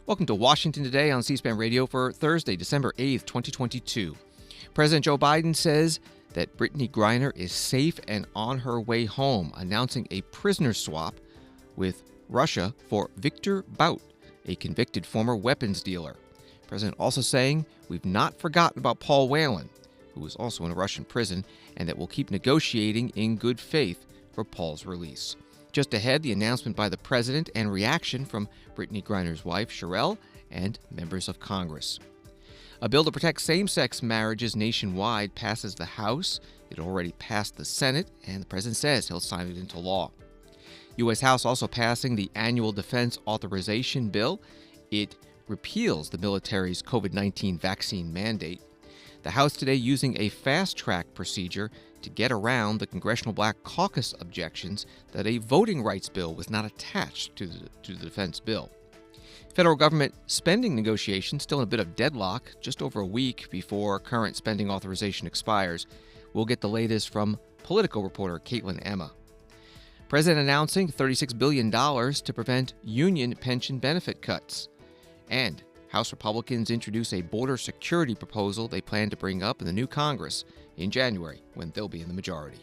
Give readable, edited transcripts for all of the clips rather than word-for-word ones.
Welcome to Washington Today on C-SPAN Radio for Thursday, December 8th, 2022. President Joe Biden says that Brittney Griner is safe and on her way home, announcing a prisoner swap with Russia for Victor Bout, a convicted former weapons dealer. The president also saying we've not forgotten about Paul Whalen, who is also in a Russian prison, and that we'll keep negotiating in good faith for Paul's release. Just ahead, the announcement by the president and reaction from Brittney Griner's wife, Sherelle, and members of Congress. A bill to protect same-sex marriages nationwide passes the House. It already passed the Senate, and the president says he'll sign it into law. U.S. House also passing the annual Defense Authorization bill. It repeals the military's COVID-19 vaccine mandate. The House today using a fast-track procedure to get around the Congressional Black Caucus objections that a voting rights bill was not attached to the defense bill. Federal government spending negotiations still in a bit of deadlock, just over a week before current spending authorization expires. We'll get the latest from Politico reporter Caitlin Emma. President announcing $36 billion to prevent union pension benefit cuts. And House Republicans introduce a border security proposal they plan to bring up in the new Congress in January, when they'll be in the majority.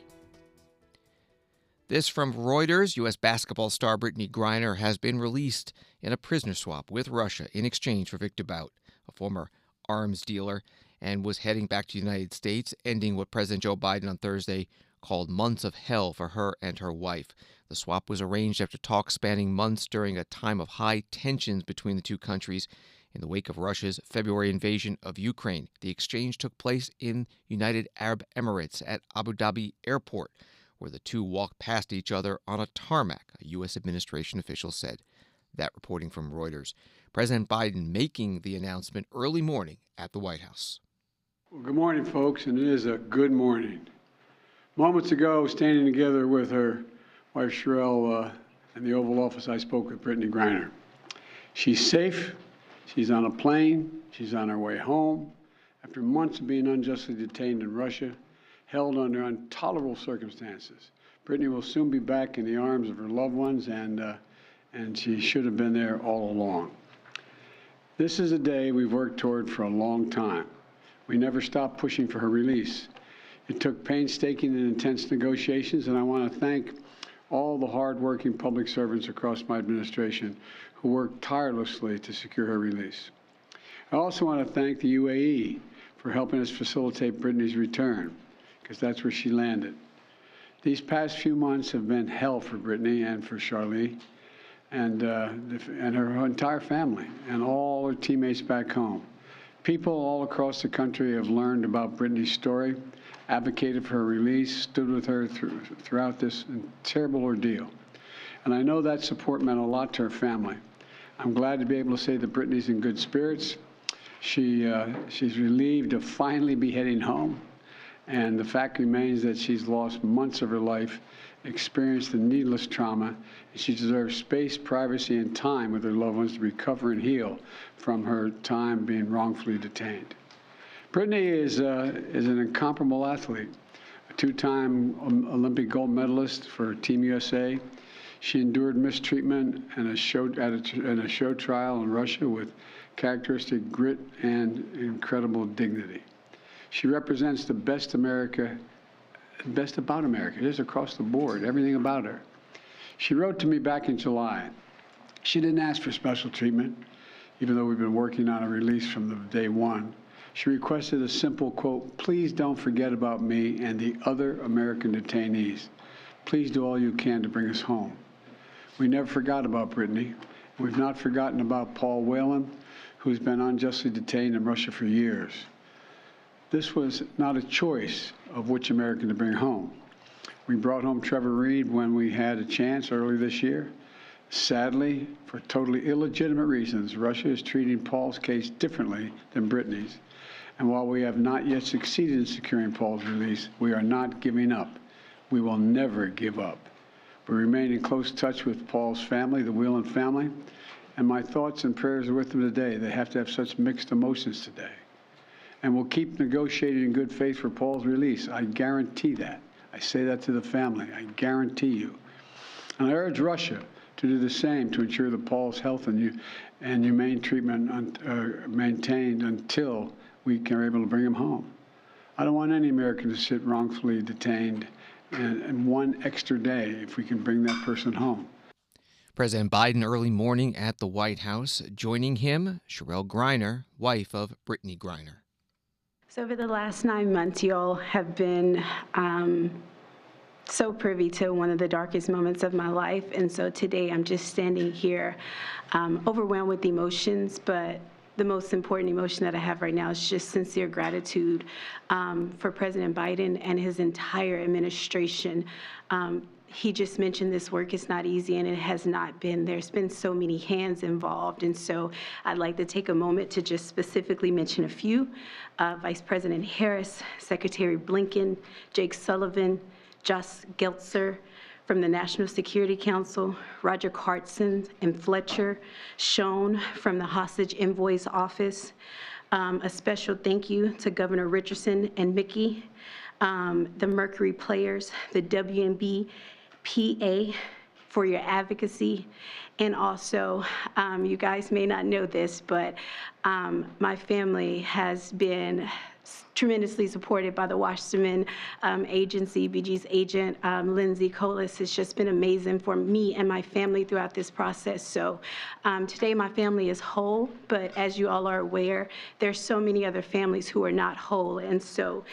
This from Reuters. U.S. basketball star Brittney Griner has been released in a prisoner swap with Russia in exchange for Victor Bout, a former arms dealer, and was heading back to the United States, ending what President Joe Biden on Thursday called months of hell for her and her wife. The swap was arranged after talks spanning months during a time of high tensions between the two countries in the wake of Russia's February invasion of Ukraine. The exchange took place in United Arab Emirates at Abu Dhabi Airport, where the two walked past each other on a tarmac, a U.S. administration official said. That reporting from Reuters. President Biden making the announcement early morning at the White House. Well, good morning, folks, and it is a good morning. Moments ago, standing together with her wife Sherelle in the Oval Office, I spoke with Brittney Griner. She's safe. She's on a plane. She's on her way home after months of being unjustly detained in Russia, held under intolerable circumstances. Brittney will soon be back in the arms of her loved ones, and she should have been there all along. This is a day we've worked toward for a long time. We never stopped pushing for her release. It took painstaking and intense negotiations, and I want to thank all the hard-working public servants across my administration who worked tirelessly to secure her release. I also want to thank the UAE for helping us facilitate Brittney's return, because that's where she landed. These past few months have been hell for Brittney and for Charlie and her entire family and all her teammates back home. People all across the country have learned about Brittney's story, advocated for her release, stood with her throughout this terrible ordeal. And I know that support meant a lot to her family. I'm glad to be able to say that Brittney's in good spirits. She's relieved to finally be heading home. And the fact remains that she's lost months of her life, experienced the needless trauma, and she deserves space, privacy, and time with her loved ones to recover and heal from her time being wrongfully detained. Brittney is an incomparable athlete, a two-time Olympic gold medalist for Team USA. She endured mistreatment and a show trial in Russia with characteristic grit and incredible dignity. She represents the best about America, just across the board, everything about her. She wrote to me back in July. She didn't ask for special treatment, even though we've been working on a release from the day one. She requested a simple quote, "Please don't forget about me and the other American detainees. Please do all you can to bring us home." We never forgot about Brittney. We've not forgotten about Paul Whalen, who's been unjustly detained in Russia for years. This was not a choice of which American to bring home. We brought home Trevor Reed when we had a chance early this year. Sadly, for totally illegitimate reasons, Russia is treating Paul's case differently than Brittney's. And while we have not yet succeeded in securing Paul's release, we are not giving up. We will never give up. We remain in close touch with Paul's family, the Whalen family, and my thoughts and prayers are with them today. They have to have such mixed emotions today. And we'll keep negotiating in good faith for Paul's release. I guarantee that. I say that to the family. I guarantee you. And I urge Russia to do the same to ensure that Paul's health and humane treatment maintained until we are able to bring him home. I don't want any American to sit wrongfully detained and one extra day if we can bring that person home. President Biden early morning at the White House. Joining him, Sherelle Griner, wife of Brittney Griner. So over the last 9 months, you all have been so privy to one of the darkest moments of my life. And so today I'm just standing here overwhelmed with emotions, but the most important emotion that I have right now is just sincere gratitude for President Biden and his entire administration. He just mentioned this work is not easy, and it has not been. There's been so many hands involved, and so I'd like to take a moment to just specifically mention a few. Vice President Harris, Secretary Blinken, Jake Sullivan, Josh Geltzer from the National Security Council, Roger Cartson and Fletcher Schoen from the Hostage Envoy's Office. A special thank you to Governor Richardson and Mickey, the Mercury Players, the WNB PA for your advocacy. And also, you guys may not know this, but my family has been tremendously supported by the Wasserman Agency. BG's agent, Lindsay Colas, has just been amazing for me and my family throughout this process. So today my family is whole, but as you all are aware, there's so many other families who are not whole. And so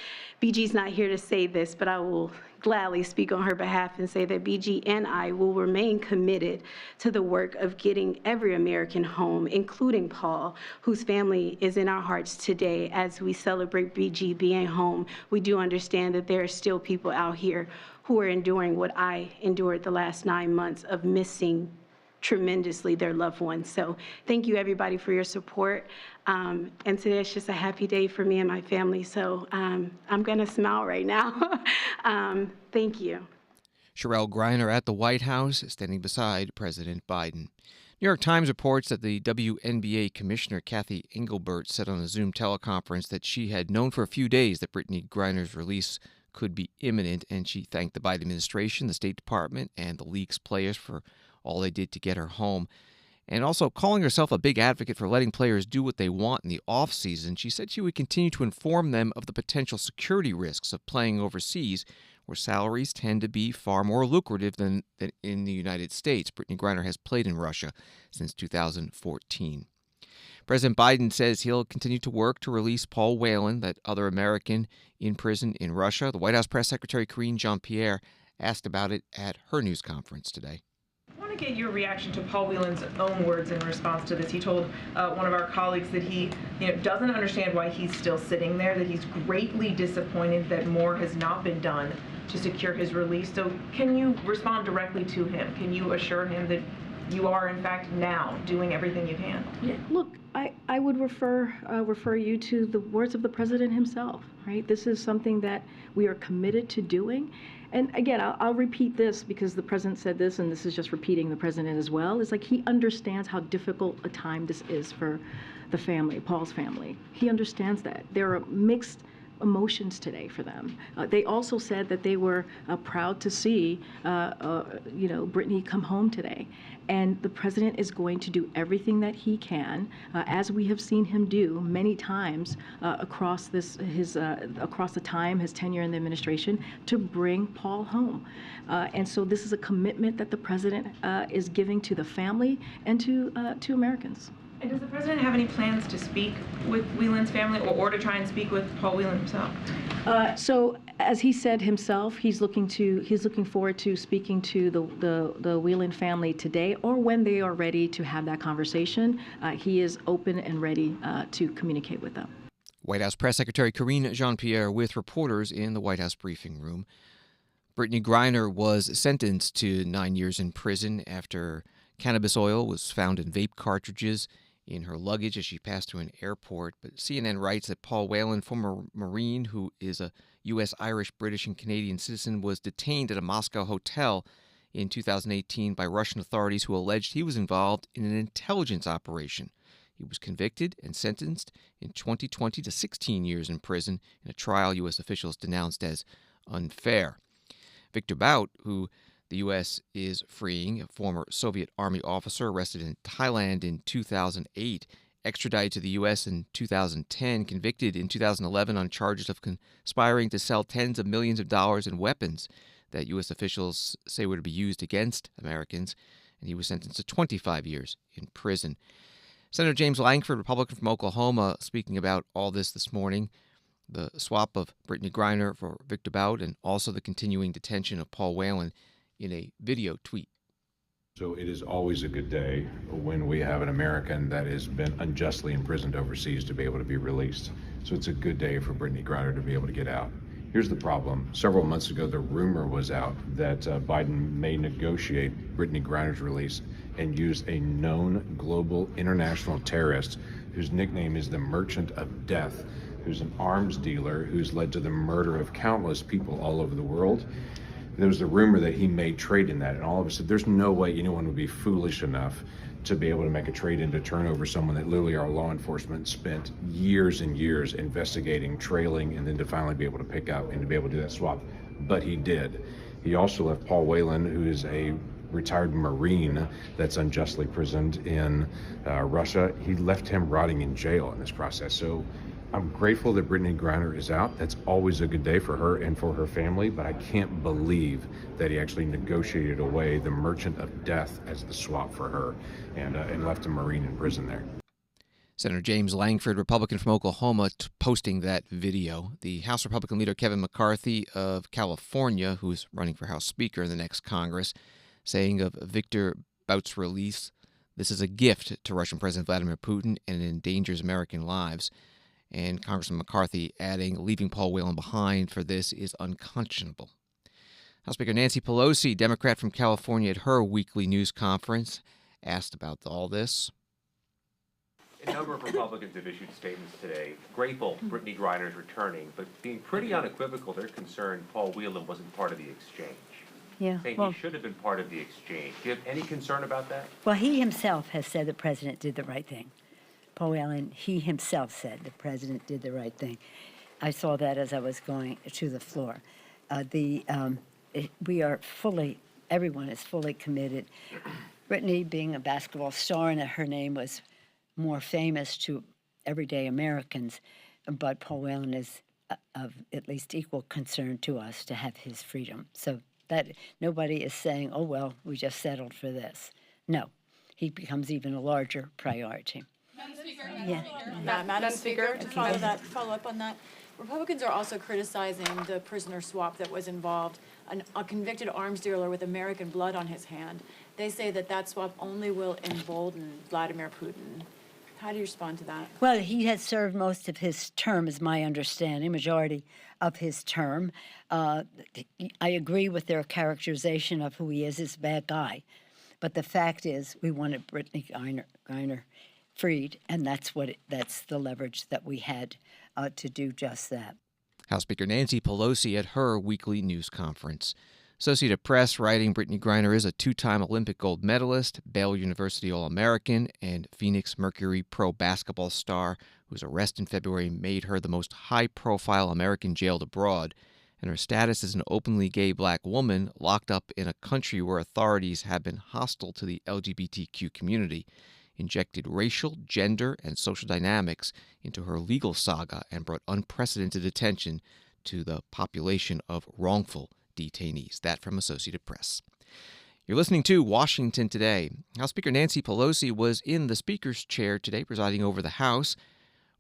BG's not here to say this, but I will gladly speak on her behalf and say that BG and I will remain committed to the work of getting every American home, including Paul, whose family is in our hearts today. As we celebrate BG being home, we do understand that there are still people out here who are enduring what I endured the last 9 months of missing tremendously their loved ones. So thank you everybody for your support. And today it's just a happy day for me and my family. So I'm gonna smile right now. Thank you. Sherelle Griner at the White House, standing beside President Biden. New York Times reports that the WNBA commissioner Kathy Engelbert said on a Zoom teleconference that she had known for a few days that Brittney Griner's release could be imminent, and she thanked the Biden administration, the State Department, and the league's players for all they did to get her home. And also calling herself a big advocate for letting players do what they want in the offseason, she said she would continue to inform them of the potential security risks of playing overseas, where salaries tend to be far more lucrative than in the United States. Brittney Griner has played in Russia since 2014. President Biden says he'll continue to work to release Paul Whalen, that other American in prison in Russia. The White House Press Secretary Karine Jean-Pierre asked about it at her news conference today. I want to get your reaction to Paul Whelan's own words in response to this. He told one of our colleagues that he doesn't understand why he's still sitting there, that he's greatly disappointed that more has not been done to secure his release. So can you respond directly to him? Can you assure him that you are, in fact, now doing everything you can? Yeah, look, I would refer you to the words of the president himself, right? This is something that we are committed to doing. And again, I'll repeat this because the president said this, and this is just repeating the president as well. It's like he understands how difficult a time this is for the family, Paul's family. He understands that. There are mixed emotions today for them. They also said that they were proud to see, Brittney come home today. And the president is going to do everything that he can, as we have seen him do many times across his tenure in the administration, to bring Paul home. And so this is a commitment that the president is giving to the family and to Americans. And does the president have any plans to speak with Whelan's family or to try and speak with Paul Whelan himself? So as he said himself, he's looking forward to speaking to the Whalen family today or when they are ready to have that conversation. He is open and ready to communicate with them. White House Press Secretary Karine Jean-Pierre with reporters in the White House briefing room. Brittney Griner was sentenced to 9 years in prison after cannabis oil was found in vape cartridges in her luggage as she passed through an airport. But CNN writes that Paul Whalen, former Marine who is a U.S., Irish, British, and Canadian citizen, was detained at a Moscow hotel in 2018 by Russian authorities who alleged he was involved in an intelligence operation. He was convicted and sentenced in 2020 to 16 years in prison in a trial U.S. officials denounced as unfair. Victor Bout, who The U.S. is freeing a former Soviet Army officer arrested in Thailand in 2008, extradited to the U.S. in 2010, convicted in 2011 on charges of conspiring to sell tens of millions of dollars in weapons that U.S. officials say were to be used against Americans, and he was sentenced to 25 years in prison. Senator James Lankford, Republican from Oklahoma, speaking about all this morning, the swap of Brittney Griner for Victor Bout, and also the continuing detention of Paul Whalen in a video tweet. So it is always a good day when we have an American that has been unjustly imprisoned overseas to be able to be released. So it's a good day for Brittney Griner to be able to get out. Here's the problem. Several months ago, the rumor was out that Biden may negotiate Brittney Griner's release and use a known global international terrorist whose nickname is the Merchant of Death, who's an arms dealer who's led to the murder of countless people all over the world. There was the rumor that he may trade in that, and all of us said there's no way anyone would be foolish enough to be able to make a trade in to turn over someone that literally our law enforcement spent years and years investigating, trailing, and then to finally be able to pick up and to be able to do that swap. But he did. He also left Paul Whalen, who is a retired Marine that's unjustly imprisoned in Russia. He left him rotting in jail in this process. So I'm grateful that Brittney Griner is out. That's always a good day for her and for her family, but I can't believe that he actually negotiated away the Merchant of Death as the swap for her and left a Marine in prison there. Senator James Lankford, Republican from Oklahoma, posting that video. The House Republican leader Kevin McCarthy of California, who's running for House Speaker in the next Congress, saying of Victor Bout's release, "This is a gift to Russian President Vladimir Putin and it endangers American lives." And Congressman McCarthy adding, "Leaving Paul Whalen behind for this is unconscionable." House Speaker Nancy Pelosi, Democrat from California, at her weekly news conference, asked about all this. A number of Republicans have issued statements today, grateful Brittney Griner is returning, but being pretty unequivocal, they're concerned Paul Whalen wasn't part of the exchange. Yeah, Saying well, he should have been part of the exchange. Do you have any concern about that? well, he himself has said the president did the right thing. Paul Whalen, he himself said the president did the right thing. I saw that as I was going to the floor. We are fully, everyone is fully committed. Brittney, being a basketball star, and her name was more famous to everyday Americans, but Paul Whalen is of at least equal concern to us to have his freedom. So that nobody is saying, oh, well, we just settled for this. No, he becomes even a larger priority. Madam Speaker, Yeah. Madam Speaker, to follow up on that, Republicans are also criticizing the prisoner swap that was involved, a convicted arms dealer with American blood on his hand. They say that swap only will embolden Vladimir Putin. How do you respond to that? Well, he has served most of his term, is my understanding, majority of his term. I agree with their characterization of who he is as a bad guy. But the fact is, we wanted Brittney Griner freed, and that's the leverage that we had to do just that. House Speaker Nancy Pelosi at her weekly news conference. Associated Press writing, Brittney Griner is a two-time Olympic gold medalist, Baylor University All-American, and Phoenix Mercury pro basketball star, whose arrest in February made her the most high-profile American jailed abroad, and her status as an openly gay black woman locked up in a country where authorities have been hostile to the LGBTQ community, injected racial, gender, and social dynamics into her legal saga and brought unprecedented attention to the population of wrongful detainees. That from Associated Press. You're listening to Washington Today. House Speaker Nancy Pelosi was in the Speaker's chair today presiding over the House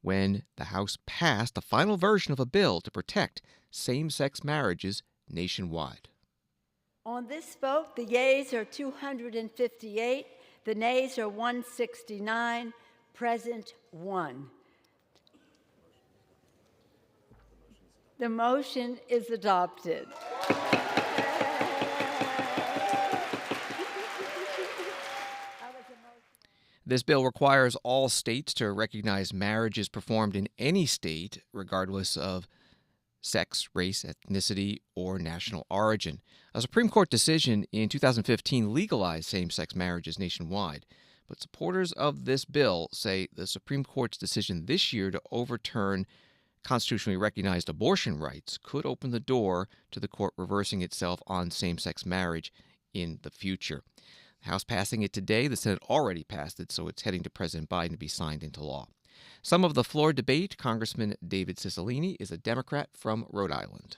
when the House passed the final version of a bill to protect same-sex marriages nationwide. On this vote, the yeas are 258, the nays are 169, present 1. The motion is adopted. This bill requires all states to recognize marriages performed in any state, regardless of sex, race, ethnicity, or national origin. A Supreme Court decision in 2015 legalized same-sex marriages nationwide, but supporters of this bill say the Supreme Court's decision this year to overturn constitutionally recognized abortion rights could open the door to the court reversing itself on same-sex marriage in the future. The House passing it today. The Senate already passed it, so it's heading to President Biden to be signed into law. Some of the floor debate. Congressman David Cicilline is a Democrat from Rhode Island.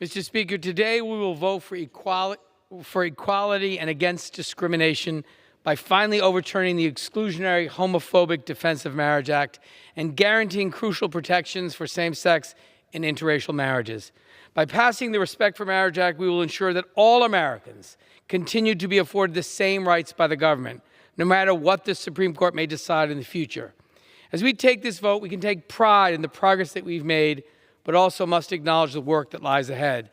Mr. Speaker, today we will vote for equality and against discrimination by finally overturning the exclusionary, homophobic Defense of Marriage Act and guaranteeing crucial protections for same-sex and interracial marriages. By passing the Respect for Marriage Act, we will ensure that all Americans continue to be afforded the same rights by the government, no matter what the Supreme Court may decide in the future. As we take this vote, we can take pride in the progress that we've made, but also must acknowledge the work that lies ahead.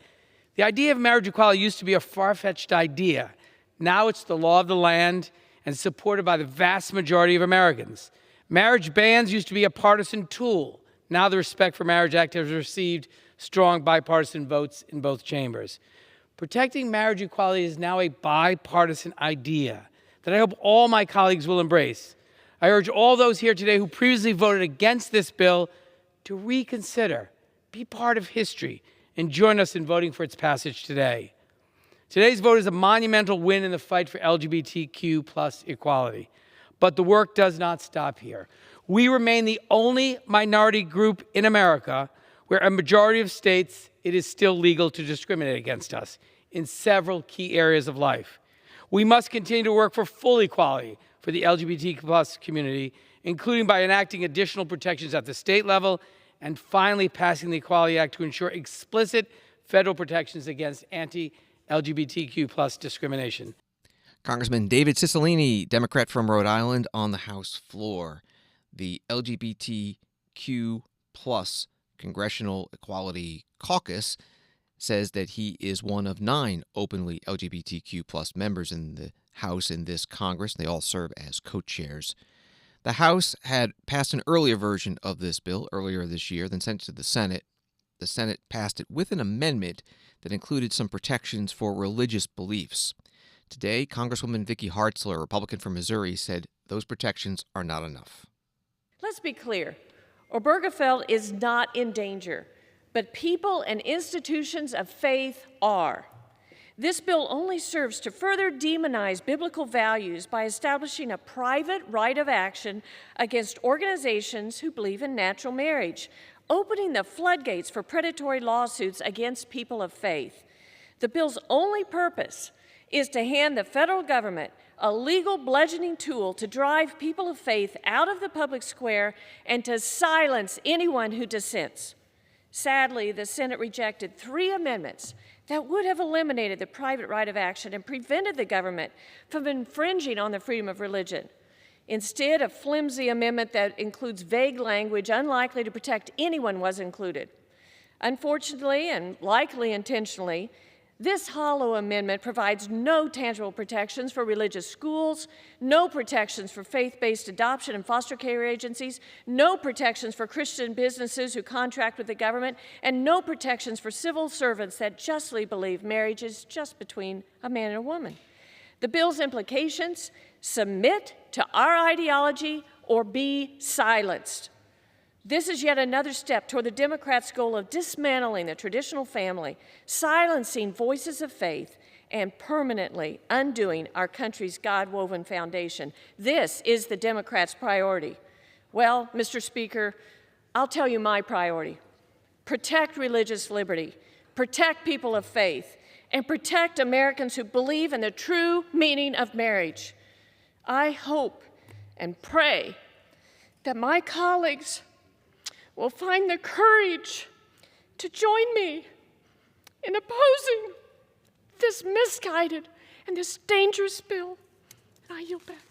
The idea of marriage equality used to be a far-fetched idea. Now it's the law of the land and supported by the vast majority of Americans. Marriage bans used to be a partisan tool. Now the Respect for Marriage Act has received strong bipartisan votes in both chambers. Protecting marriage equality is now a bipartisan idea that I hope all my colleagues will embrace. I urge all those here today who previously voted against this bill to reconsider, be part of history, and join us in voting for its passage today. Today's vote is a monumental win in the fight for LGBTQ plus equality. But the work does not stop here. We remain the only minority group in America where a majority of states it is still legal to discriminate against us in several key areas of life. We must continue to work for full equality for the LGBTQ plus community, including by enacting additional protections at the state level and finally passing the Equality Act to ensure explicit federal protections against anti-LGBTQ plus discrimination. Congressman David Cicilline, Democrat from Rhode Island, on the House floor. The LGBTQ plus Congressional Equality Caucus says that he is one of 9 openly LGBTQ plus members in the House in this Congress. They all serve as co-chairs. The House had passed an earlier version of this bill earlier this year, then sent it to the Senate. The Senate passed it with an amendment that included some protections for religious beliefs. Today, Congresswoman Vicki Hartzler, a Republican from Missouri, said those protections are not enough. Let's be clear. Obergefell is not in danger, but people and institutions of faith are. This bill only serves to further demonize biblical values by establishing a private right of action against organizations who believe in natural marriage, opening the floodgates for predatory lawsuits against people of faith. The bill's only purpose is to hand the federal government a legal bludgeoning tool to drive people of faith out of the public square and to silence anyone who dissents. Sadly, the Senate rejected 3 amendments that would have eliminated the private right of action and prevented the government from infringing on the freedom of religion. Instead, a flimsy amendment that includes vague language unlikely to protect anyone was included. Unfortunately, and likely intentionally, this hollow amendment provides no tangible protections for religious schools, no protections for faith-based adoption and foster care agencies, no protections for Christian businesses who contract with the government, and no protections for civil servants that justly believe marriage is just between a man and a woman. The bill's implications: submit to our ideology or be silenced. This is yet another step toward the Democrats' goal of dismantling the traditional family, silencing voices of faith, and permanently undoing our country's God-woven foundation. This is the Democrats' priority. Well, Mr. Speaker, I'll tell you my priority. Protect religious liberty, protect people of faith, and protect Americans who believe in the true meaning of marriage. I hope and pray that my colleagues will find the courage to join me in opposing this misguided and this dangerous bill. And I yield back.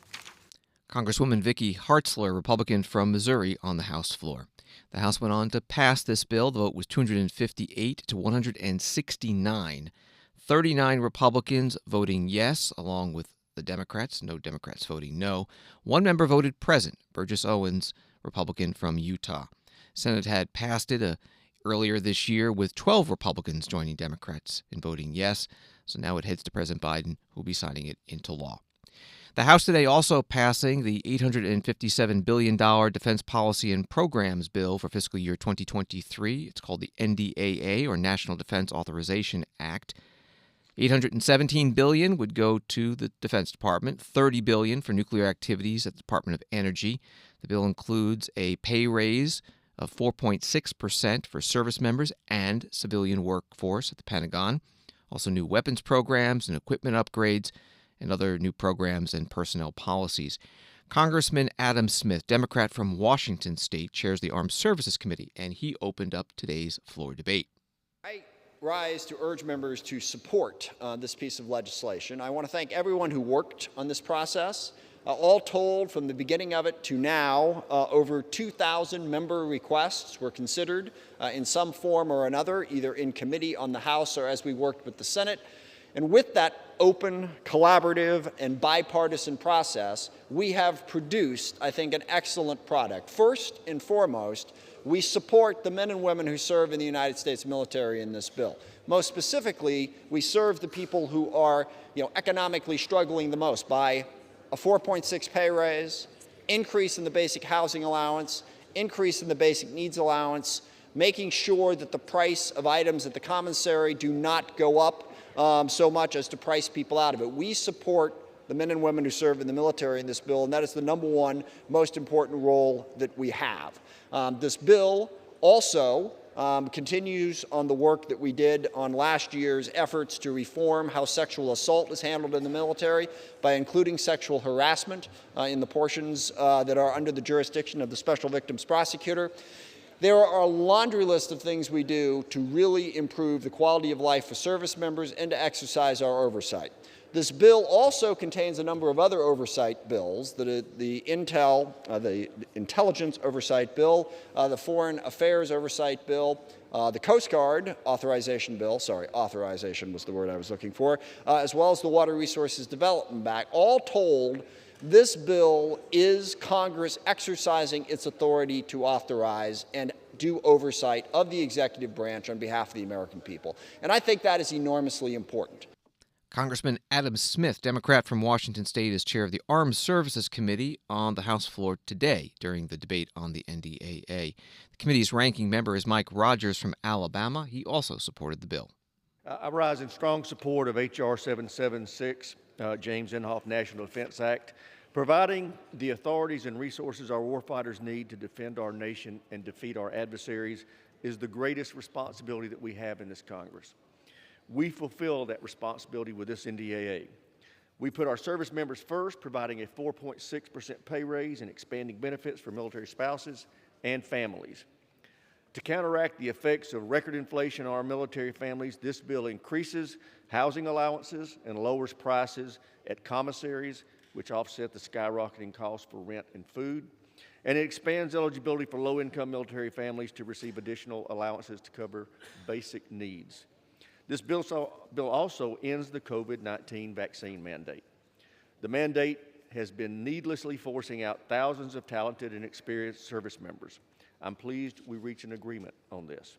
Congresswoman Vicki Hartzler, Republican from Missouri, on the House floor. The House went on to pass this bill. The vote was 258 to 169. 39 Republicans voting yes, along with the Democrats. No Democrats voting no. 1 member voted present, Burgess Owens, Republican from Utah. Senate had passed it earlier this year with 12 Republicans joining Democrats in voting yes. So now it heads to President Biden, who will be signing it into law. The House today also passing the $857 billion Defense Policy and Programs Bill for fiscal year 2023. It's called the NDAA, or National Defense Authorization Act. $817 billion would go to the Defense Department, $30 billion for nuclear activities at the Department of Energy. The bill includes a pay raise of 4.6% for service members and civilian workforce at the Pentagon. Also new weapons programs and equipment upgrades and other new programs and personnel policies. Congressman Adam Smith, Democrat from Washington State, chairs the Armed Services Committee, and he opened up today's floor debate. I rise to urge members to support this piece of legislation. I want to thank everyone who worked on this process. All told, from the beginning of it to now, over 2,000 member requests were considered in some form or another, either in committee on the House or as we worked with the Senate. And with that open, collaborative, and bipartisan process, we have produced, I think, an excellent product. First and foremost, we support the men and women who serve in the United States military in this bill. Most specifically, we serve the people who are, economically struggling the most by a 4.6 pay raise, increase in the basic housing allowance, increase in the basic needs allowance, making sure that the price of items at the commissary do not go up so much as to price people out of it. We support the men and women who serve in the military in this bill, and that is the number one most important role that we have. This bill also continues on the work that we did on last year's efforts to reform how sexual assault is handled in the military by including sexual harassment in the portions that are under the jurisdiction of the Special Victims Prosecutor. There are a laundry list of things we do to really improve the quality of life for service members and to exercise our oversight. This bill also contains a number of other oversight bills, the Intelligence Oversight Bill, the Foreign Affairs Oversight Bill, the Coast Guard Authorization Bill, authorization was the word I was looking for, as well as the Water Resources Development Act. All told, this bill is Congress exercising its authority to authorize and do oversight of the executive branch on behalf of the American people. And I think that is enormously important. Congressman Adam Smith, Democrat from Washington State, is chair of the Armed Services Committee on the House floor today during the debate on the NDAA. The committee's ranking member is Mike Rogers from Alabama. He also supported the bill. I rise in strong support of H.R. 776, James Inhofe National Defense Act, providing the authorities and resources our warfighters need to defend our nation and defeat our adversaries is the greatest responsibility that we have in this Congress. We fulfill that responsibility with this NDAA. We put our service members first, providing a 4.6% pay raise and expanding benefits for military spouses and families. To counteract the effects of record inflation on our military families, this bill increases housing allowances and lowers prices at commissaries, which offset the skyrocketing costs for rent and food. And it expands eligibility for low-income military families to receive additional allowances to cover basic needs. This bill also ends the COVID-19 vaccine mandate. The mandate has been needlessly forcing out thousands of talented and experienced service members. I'm pleased we reached an agreement on this.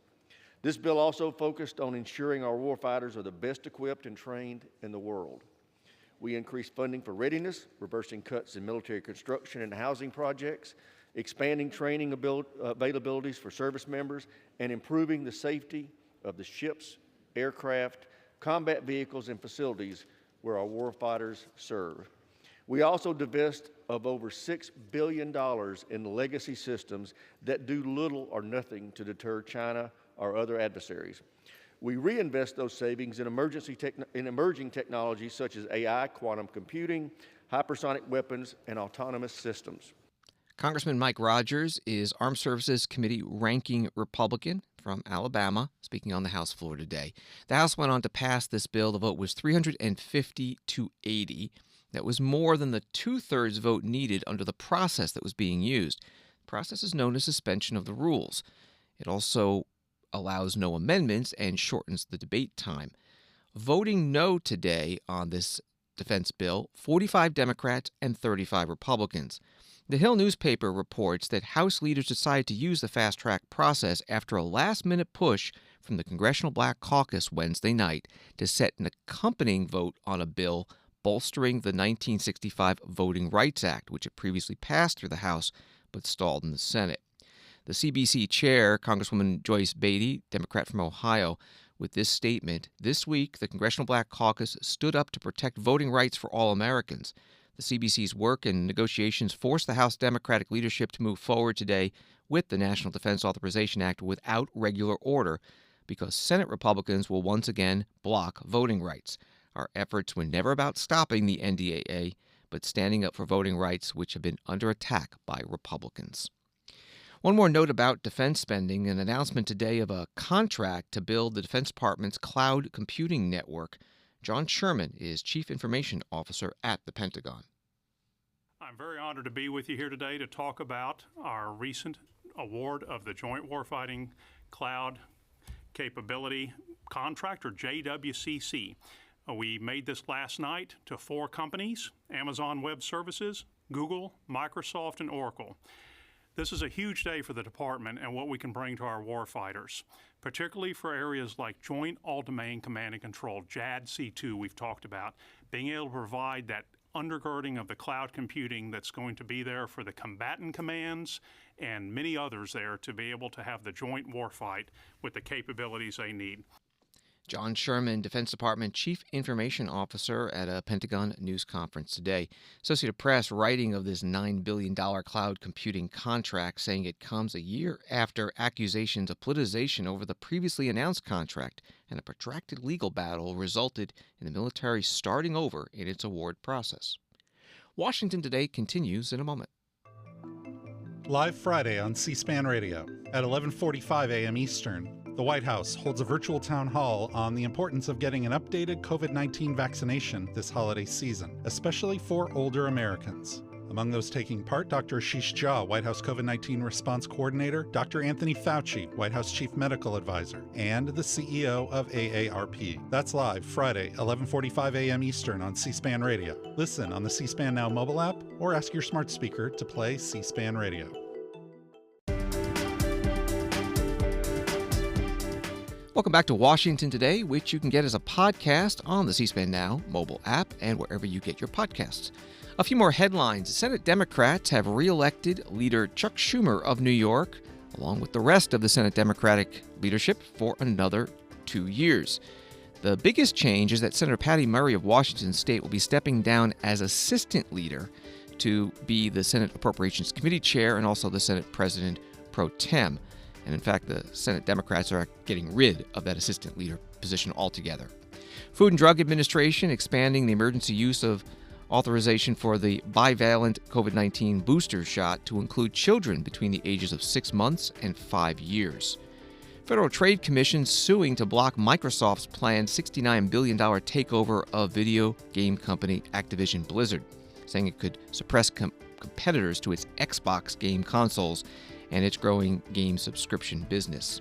This bill also focused on ensuring our warfighters are the best equipped and trained in the world. We increased funding for readiness, reversing cuts in military construction and housing projects, expanding training availabilities for service members, and improving the safety of the ships, aircraft, combat vehicles, and facilities where our warfighters serve. We also divest of over $6 billion in legacy systems that do little or nothing to deter China or other adversaries. We reinvest those savings in emerging technologies such as AI, quantum computing, hypersonic weapons, and autonomous systems. Congressman Mike Rogers is Armed Services Committee ranking Republican from Alabama, speaking on the House floor today. The House went on to pass this bill. The vote was 350 to 80. That was more than the two-thirds vote needed under the process that was being used. The process is known as suspension of the rules. It also allows no amendments and shortens the debate time. Voting no today on this defense bill, 45 Democrats and 35 Republicans. The Hill newspaper reports that House leaders decided to use the fast-track process after a last-minute push from the Congressional Black Caucus Wednesday night to set an accompanying vote on a bill bolstering the 1965 Voting Rights Act, which had previously passed through the House but stalled in the Senate. The CBC chair, Congresswoman Joyce Beatty, Democrat from Ohio, with this statement. This week, the Congressional Black Caucus stood up to protect voting rights for all Americans. The CBC's work and negotiations forced the House Democratic leadership to move forward today with the National Defense Authorization Act without regular order because Senate Republicans will once again block voting rights. Our efforts were never about stopping the NDAA, but standing up for voting rights, which have been under attack by Republicans. One more note about defense spending, an announcement today of a contract to build the Defense Department's cloud computing network. John Sherman is Chief Information Officer at the Pentagon. I'm very honored to be with you here today to talk about our recent award of the Joint Warfighting Cloud Capability Contract, or JWCC. We made this last night to 4 companies: Amazon Web Services, Google, Microsoft, and Oracle. This is a huge day for the department and what we can bring to our warfighters, particularly for areas like Joint All-Domain Command and Control, JADC2 we've talked about, being able to provide that undergirding of the cloud computing that's going to be there for the combatant commands and many others there to be able to have the joint warfight with the capabilities they need. John Sherman, Defense Department Chief Information Officer at a Pentagon news conference today. Associated Press writing of this $9 billion cloud computing contract, saying it comes a year after accusations of politicization over the previously announced contract and a protracted legal battle resulted in the military starting over in its award process. Washington Today continues in a moment. Live Friday on C-SPAN Radio at 11:45 a.m. Eastern. The White House holds a virtual town hall on the importance of getting an updated COVID-19 vaccination this holiday season, especially for older Americans. Among those taking part, Dr. Ashish Jha, White House COVID-19 Response Coordinator, Dr. Anthony Fauci, White House Chief Medical Advisor, and the CEO of AARP. That's live Friday, 11:45 a.m. Eastern on C-SPAN Radio. Listen on the C-SPAN Now mobile app or ask your smart speaker to play C-SPAN Radio. Welcome back to Washington Today, which you can get as a podcast on the C-SPAN Now mobile app and wherever you get your podcasts. A few more headlines. Senate Democrats have re-elected leader Chuck Schumer of New York, along with the rest of the Senate Democratic leadership, for another 2 years. The biggest change is that Senator Patty Murray of Washington State will be stepping down as assistant leader to be the Senate Appropriations Committee chair and also the Senate President pro tem. And in fact, the Senate Democrats are getting rid of that assistant leader position altogether. Food and Drug Administration expanding the emergency use of authorization for the bivalent COVID-19 booster shot to include children between the ages of 6 months and 5 years. Federal Trade Commission suing to block Microsoft's planned $69 billion takeover of video game company Activision Blizzard, saying it could suppress competitors to its Xbox game consoles and its growing game subscription business.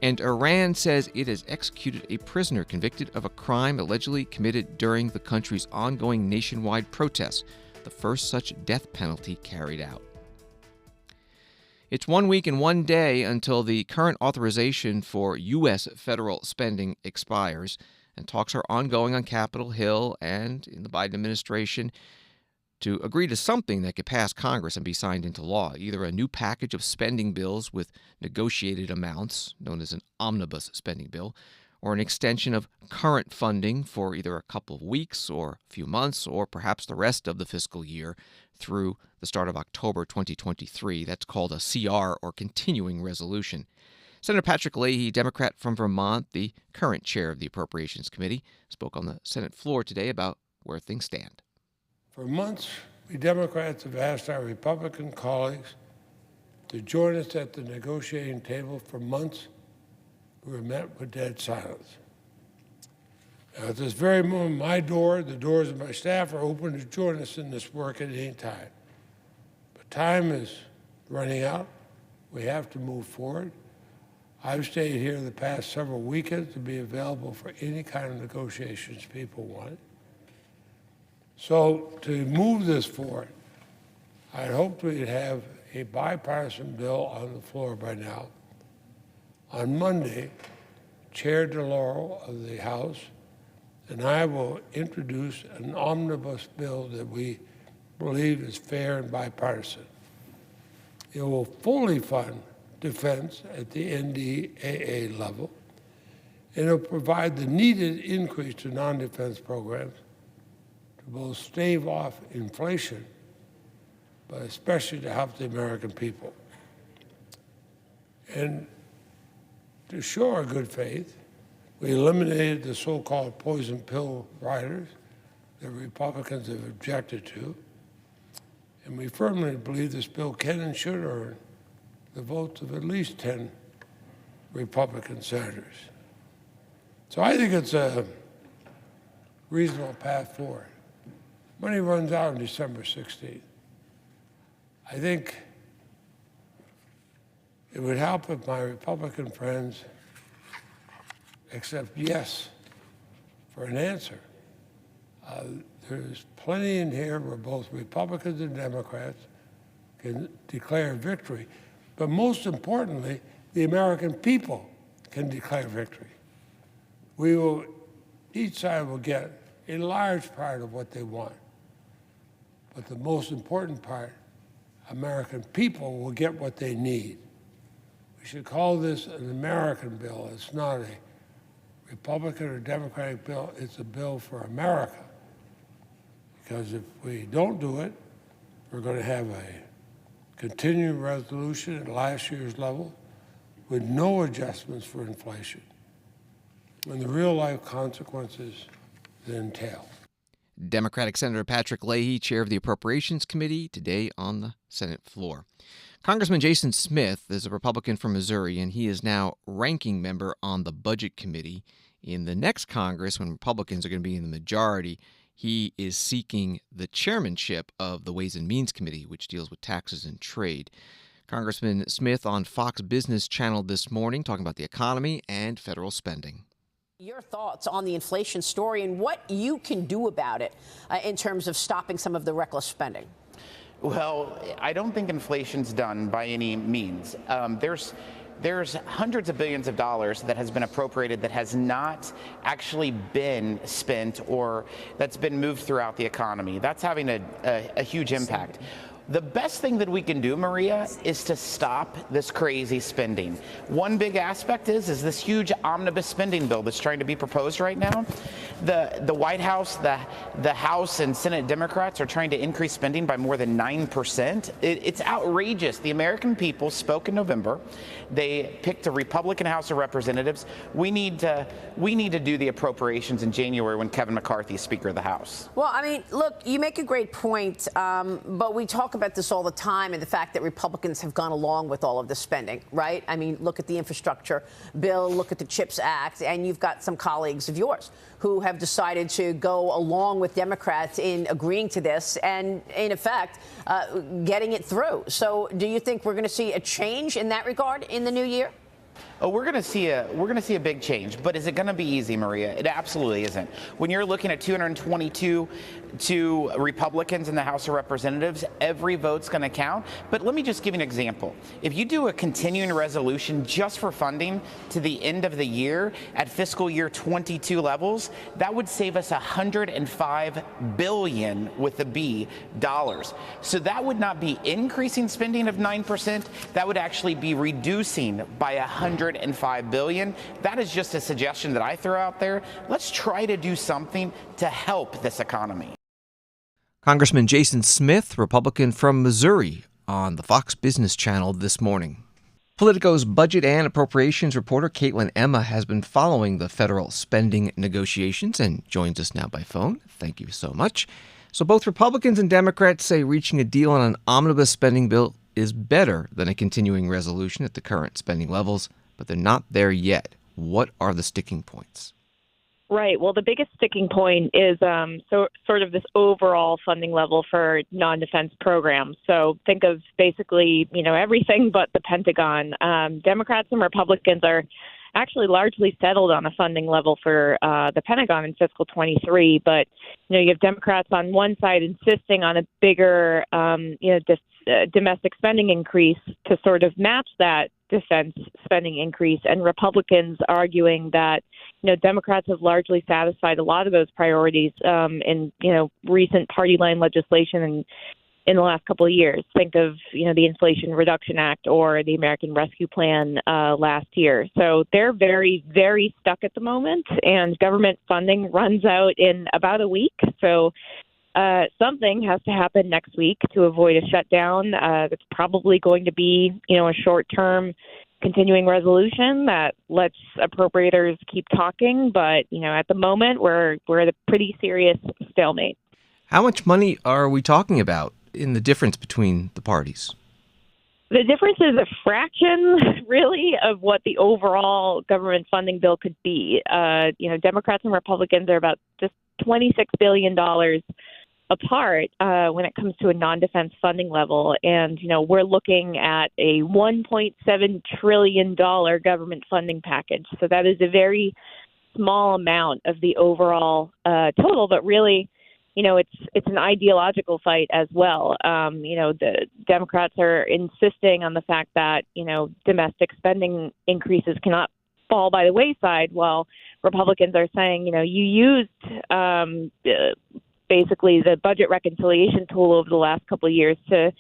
And Iran says it has executed a prisoner convicted of a crime allegedly committed during the country's ongoing nationwide protests, the first such death penalty carried out. It's 1 week and 1 day until the current authorization for U.S. federal spending expires, and talks are ongoing on Capitol Hill and in the Biden administration to agree to something that could pass Congress and be signed into law, either a new package of spending bills with negotiated amounts, known as an omnibus spending bill, or an extension of current funding for either a couple of weeks or a few months or perhaps the rest of the fiscal year through the start of October 2023. That's called a CR, or continuing resolution. Senator Patrick Leahy, Democrat from Vermont, the current chair of the Appropriations Committee, spoke on the Senate floor today about where things stand. For months, we Democrats have asked our Republican colleagues to join us at the negotiating table. For months, we were met with dead silence. Now, at this very moment, the doors of my staff are open to join us in this work at any time. But time is running out. We have to move forward. I've stayed here the past several weekends to be available for any kind of negotiations people want. So to move this forward, I hoped we'd have a bipartisan bill on the floor by now. On Monday, Chair DeLauro of the House and I will introduce an omnibus bill that we believe is fair and bipartisan. It will fully fund defense at the NDAA level. and it'll provide the needed increase to non-defense programs to both stave off inflation, but especially to help the American people. And to show our good faith, we eliminated the so-called poison pill riders that Republicans have objected to, and we firmly believe this bill can and should earn the votes of at least 10 Republican senators. So I think it's a reasonable path forward. Money runs out on December 16th. I think it would help if my Republican friends accept yes for an answer. There's plenty in here where both Republicans and Democrats can declare victory. But most importantly, the American people can declare victory. Each side will get a large part of what they want. But the most important part, American people will get what they need. We should call this an American bill. It's not a Republican or Democratic bill, it's a bill for America. Because if we don't do it, we're going to have a continuing resolution at last year's level with no adjustments for inflation and the real-life consequences that entail. Democratic Senator Patrick Leahy, chair of the Appropriations Committee, today on the Senate floor. Congressman Jason Smith is a Republican from Missouri, and he is now ranking member on the Budget Committee. In the next Congress, when Republicans are going to be in the majority, he is seeking the chairmanship of the Ways and Means Committee, which deals with taxes and trade. Congressman Smith on Fox Business Channel this morning talking about the economy and federal spending. Your thoughts on the inflation story and what you can do about it in terms of stopping some of the reckless spending. Well, I don't think inflation's done by any means. There's hundreds of billions of dollars that has been appropriated that has not actually been spent or that's been moved throughout the economy. That's having a huge impact. The best thing that we can do, Maria, is to stop this crazy spending. One big aspect is this huge omnibus spending bill that's trying to be proposed right now. The White House, the House and Senate Democrats are trying to increase spending by more than 9%. It's outrageous. The American people spoke in November. They picked a Republican House of Representatives. We need to do the appropriations in January when Kevin McCarthy is Speaker of the House. Well, I mean, look, you make a great point, but we talk about this all the time and the fact that Republicans have gone along with all of this spending, right? I mean, look at the infrastructure bill, look at the CHIPS Act, and you've got some colleagues of yours who have decided to go along with Democrats in agreeing to this and, in effect, getting it through. So do you think we're going to see a change in that regard in the new year? Oh, we're going to see a big change, but is it going to be easy, Maria? It absolutely isn't. When you're looking at 222 Republicans in the House of Representatives, every vote's going to count. But let me just give you an example. If you do a continuing resolution just for funding to the end of the year at fiscal year 22 levels, that would save us $105 billion with a B dollars. So that would not be increasing spending of 9%. That would actually be reducing by $105 billion. That is just a suggestion that I throw out there. Let's try to do something to help this economy. Congressman Jason Smith, Republican from Missouri, on the Fox Business Channel this morning. Politico's budget and appropriations reporter Caitlin Emma has been following the federal spending negotiations and joins us now by phone. Thank you so much. So both Republicans and Democrats say reaching a deal on an omnibus spending bill is better than a continuing resolution at the current spending levels, but they're not there yet. What are the sticking points? Right. Well, the biggest sticking point is sort of this overall funding level for non-defense programs. So think of basically, everything but the Pentagon. Democrats and Republicans are actually largely settled on a funding level for the Pentagon in fiscal 23. But, you have Democrats on one side insisting on a bigger, domestic spending increase to sort of match that defense spending increase, and Republicans arguing that, Democrats have largely satisfied a lot of those priorities in, recent party line legislation and in the last couple of years. Think of, the Inflation Reduction Act or the American Rescue Plan last year. So they're very, very stuck at the moment, and government funding runs out in about a week. So something has to happen next week to avoid a shutdown. That's probably going to be, a short-term continuing resolution that lets appropriators keep talking. But, at the moment, we're at a pretty serious stalemate. How much money are we talking about in the difference between the parties? The difference is a fraction, really, of what the overall government funding bill could be. Democrats and Republicans are about just $26 billion apart when it comes to a non-defense funding level. And, we're looking at a $1.7 trillion government funding package. So that is a very small amount of the overall total, but really, it's an ideological fight as well. The Democrats are insisting on the fact that, domestic spending increases cannot fall by the wayside, while Republicans are saying, you used basically the budget reconciliation tool over the last couple of years to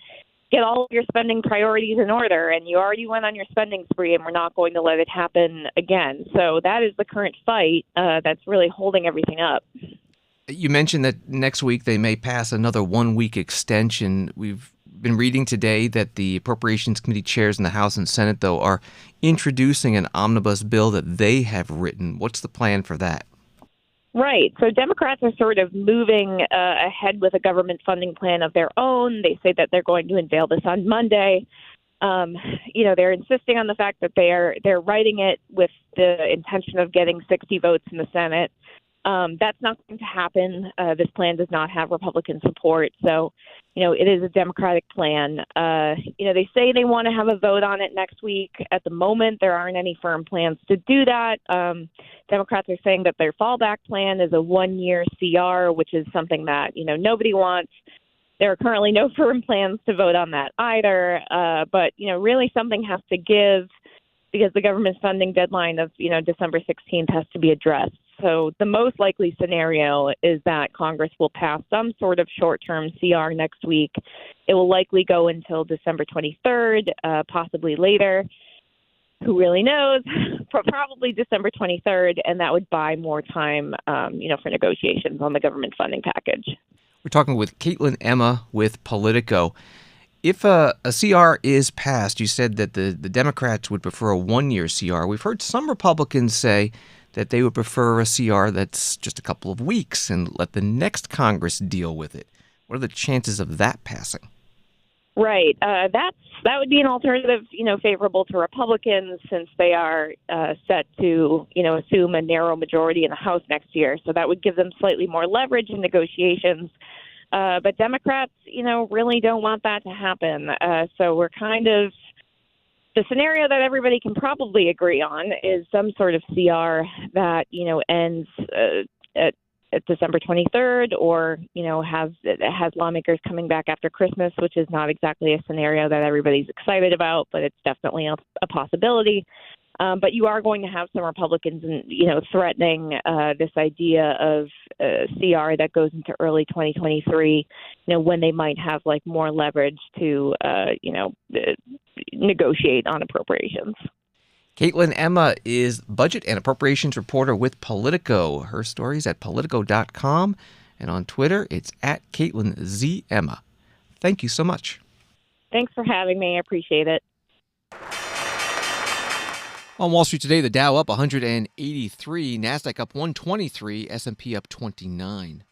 get all of your spending priorities in order, and you already went on your spending spree, and we're not going to let it happen again. So that is the current fight that's really holding everything up. You mentioned that next week they may pass another 1-week extension. We've been reading today that the Appropriations Committee chairs in the House and Senate, though, are introducing an omnibus bill that they have written. What's the plan for that? Right. So Democrats are sort of moving ahead with a government funding plan of their own. They say that they're going to unveil this on Monday. They're insisting on the fact that they're writing it with the intention of getting 60 votes in the Senate. That's not going to happen. This plan does not have Republican support. So, it is a Democratic plan. They say they want to have a vote on it next week. At the moment, there aren't any firm plans to do that. Democrats are saying that their fallback plan is a 1-year CR, which is something that, nobody wants. There are currently no firm plans to vote on that either. But, really something has to give, because the government funding deadline of, December 16th has to be addressed. So the most likely scenario is that Congress will pass some sort of short-term CR next week. It will likely go until December 23rd, possibly later. Who really knows? Probably December 23rd, and that would buy more time, for negotiations on the government funding package. We're talking with Caitlin Emma with Politico. If a CR is passed, you said that the Democrats would prefer a 1-year CR. We've heard some Republicans say that they would prefer a CR that's just a couple of weeks and let the next Congress deal with it. What are the chances of that passing? Right. That would be an alternative, favorable to Republicans, since they are set to, assume a narrow majority in the House next year. So that would give them slightly more leverage in negotiations. But Democrats, really don't want that to happen. So we're kind of, the scenario that everybody can probably agree on is some sort of CR that, ends at December 23rd, or, has lawmakers coming back after Christmas, which is not exactly a scenario that everybody's excited about, but it's definitely a possibility. But you are going to have some Republicans, threatening this idea of CR that goes into early 2023, when they might have more leverage to, negotiate on appropriations. Caitlin Emma is budget and appropriations reporter with Politico. Her story's at Politico.com, and on Twitter, it's at Caitlin Z. Emma. Thank you so much. Thanks for having me. I appreciate it. On Wall Street today, the Dow up 183, NASDAQ up 123, S&P up 29.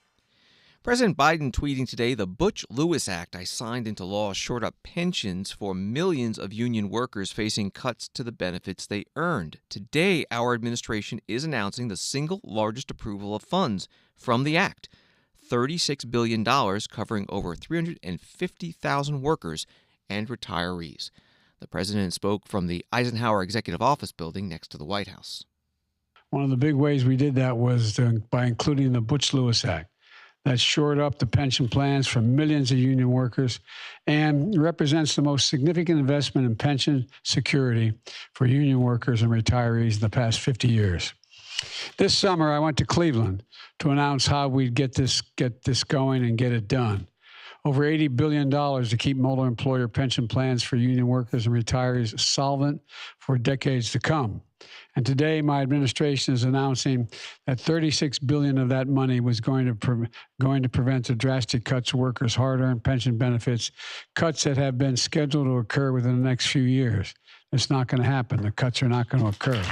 President Biden tweeting today, the Butch Lewis Act I signed into law shored up pensions for millions of union workers facing cuts to the benefits they earned. Today, our administration is announcing the single largest approval of funds from the act, $36 billion covering over 350,000 workers and retirees. The president spoke from the Eisenhower Executive Office building next to the White House. One of the big ways we did that was by including the Butch Lewis Act. That shored up the pension plans for millions of union workers and represents the most significant investment in pension security for union workers and retirees in the past 50 years. This summer, I went to Cleveland to announce how we'd get this going and get it done. over $80 billion to keep multi-employer pension plans for union workers and retirees solvent for decades to come. And today, my administration is announcing that $36 billion of that money was going to prevent the drastic cuts to workers' hard-earned pension benefits, cuts that have been scheduled to occur within the next few years. It's not going to happen. The cuts are not going to occur.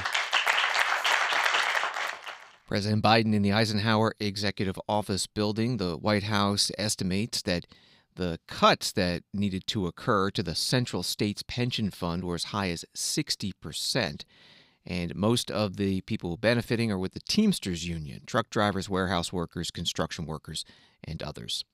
President Biden in the Eisenhower Executive Office building, the White House estimates that the cuts that needed to occur to the Central States Pension Fund were as high as 60%. And most of the people benefiting are with the Teamsters Union, truck drivers, warehouse workers, construction workers, and others.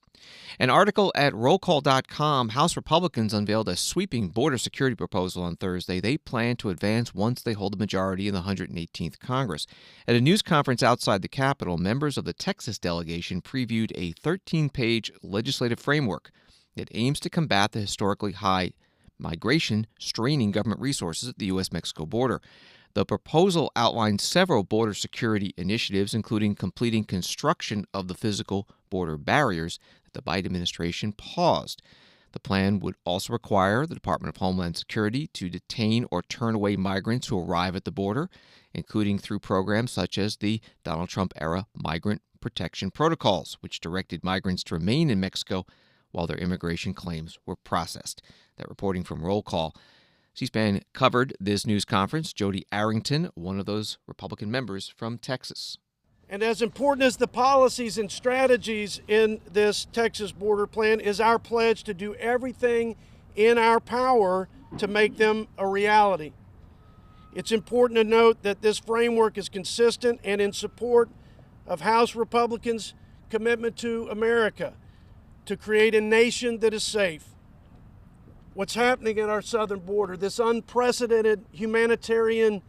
An article at rollcall.com, House Republicans unveiled a sweeping border security proposal on Thursday they plan to advance once they hold a majority in the 118th Congress. At a news conference outside the Capitol, members of the Texas delegation previewed a 13-page legislative framework that aims to combat the historically high migration straining government resources at the U.S.-Mexico border. The proposal outlines several border security initiatives, including completing construction of the physical border barriers that the Biden administration paused. The plan would also require the Department of Homeland Security to detain or turn away migrants who arrive at the border, including through programs such as the Donald Trump-era Migrant Protection Protocols, which directed migrants to remain in Mexico while their immigration claims were processed. That reporting from Roll Call. C-SPAN covered this news conference. Jody Arrington, one of those Republican members from Texas. And as important as the policies and strategies in this Texas border plan is our pledge to do everything in our power to make them a reality. It's important to note that this framework is consistent and in support of House Republicans' commitment to America, to create a nation that is safe. What's happening at our southern border, this unprecedented humanitarian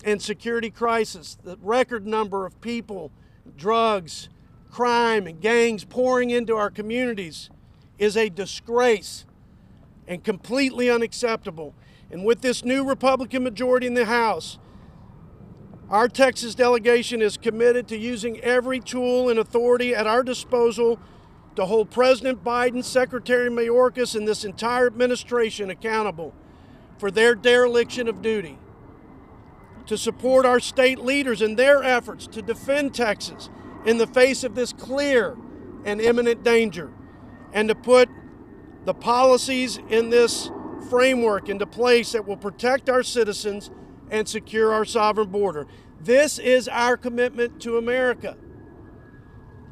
and security crisis, the record number of people, drugs, crime, and gangs pouring into our communities is a disgrace and completely unacceptable. And with this new Republican majority in the House, our Texas delegation is committed to using every tool and authority at our disposal to hold President Biden, Secretary Mayorkas, and this entire administration accountable for their dereliction of duty, to support our state leaders in their efforts to defend Texas in the face of this clear and imminent danger, and to put the policies in this framework into place that will protect our citizens and secure our sovereign border. This is our commitment to America.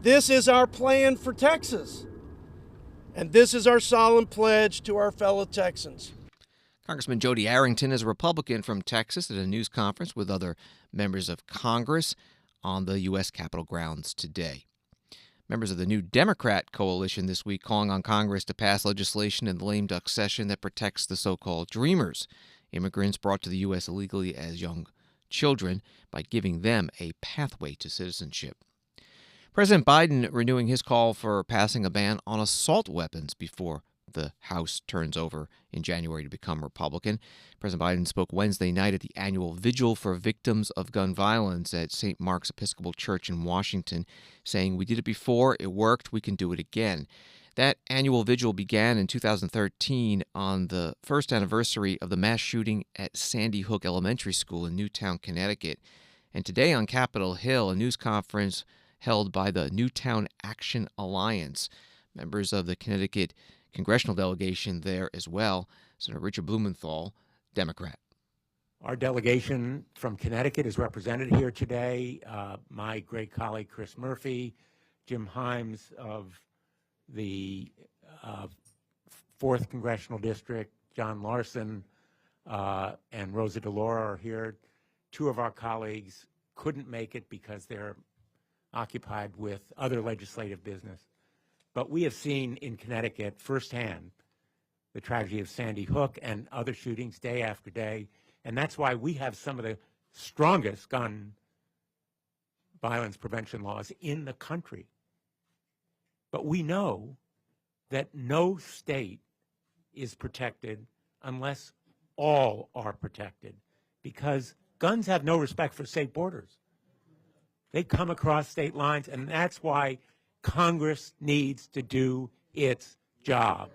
This is our plan for Texas, and this is our solemn pledge to our fellow Texans. Congressman Jody Arrington is a Republican from Texas at a news conference with other members of Congress on the U.S. Capitol grounds today. Members of the new Democrat coalition this week calling on Congress to pass legislation in the lame duck session that protects the so-called Dreamers, immigrants brought to the U.S. illegally as young children, by giving them a pathway to citizenship. President Biden renewing his call for passing a ban on assault weapons before the House turns over in January to become Republican. President Biden spoke Wednesday night at the annual vigil for victims of gun violence at St. Mark's Episcopal Church in Washington, saying, "We did it before, it worked, we can do it again." That annual vigil began in 2013 on the first anniversary of the mass shooting at Sandy Hook Elementary School in Newtown, Connecticut. And today on Capitol Hill, a news conference held by the Newtown Action Alliance. Members of the Connecticut congressional delegation there as well. Senator Richard Blumenthal, Democrat. Our delegation from Connecticut is represented here today. My great colleague Chris Murphy, Jim Himes of the 4th Congressional District, John Larson, and Rosa DeLauro are here. Two of our colleagues couldn't make it because they're occupied with other legislative business. But we have seen in Connecticut firsthand the tragedy of Sandy Hook and other shootings day after day. And that's why we have some of the strongest gun violence prevention laws in the country. But we know that no state is protected unless all are protected, because guns have no respect for state borders. They come across state lines, and that's why Congress needs to do its job.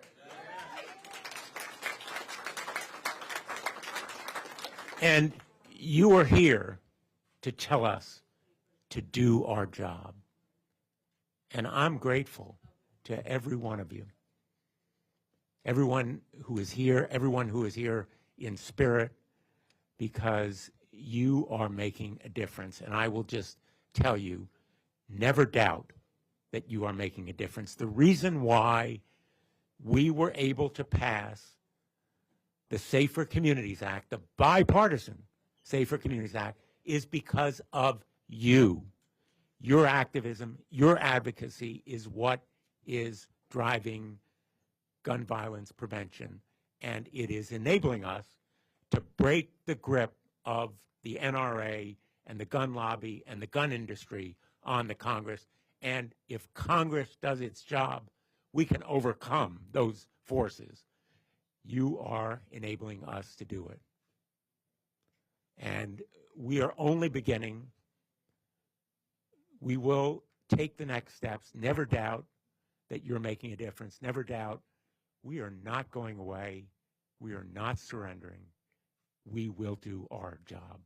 And you are here to tell us to do our job. And I'm grateful to every one of you. Everyone who is here in spirit, because you are making a difference. And I will just tell you, never doubt that you are making a difference. The reason why we were able to pass the Safer Communities Act, the bipartisan Safer Communities Act, is because of you. Your activism, your advocacy is what is driving gun violence prevention, and it is enabling us to break the grip of the NRA and the gun lobby and the gun industry on the Congress. And if Congress does its job, we can overcome those forces. You are enabling us to do it. And we are only beginning. We will take the next steps. Never doubt that you're making a difference. Never doubt we are not going away. We are not surrendering. We will do our job.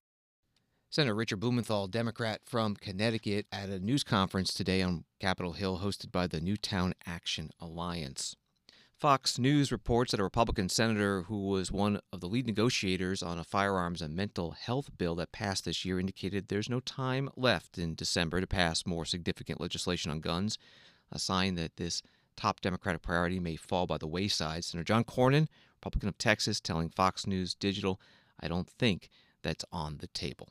Senator Richard Blumenthal, Democrat from Connecticut, at a news conference today on Capitol Hill hosted by the Newtown Action Alliance. Fox News reports that a Republican senator who was one of the lead negotiators on a firearms and mental health bill that passed this year indicated there's no time left in December to pass more significant legislation on guns, a sign that this top Democratic priority may fall by the wayside. Senator John Cornyn, Republican of Texas, telling Fox News Digital, "I don't think that's on the table."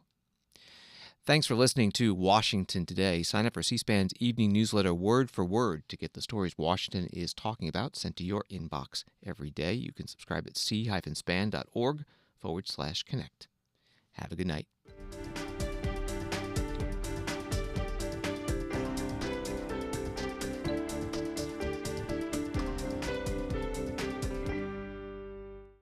Thanks for listening to Washington Today. Sign up for C-SPAN's evening newsletter word for word to get the stories Washington is talking about sent to your inbox every day. You can subscribe at c-span.org/connect. Have a good night.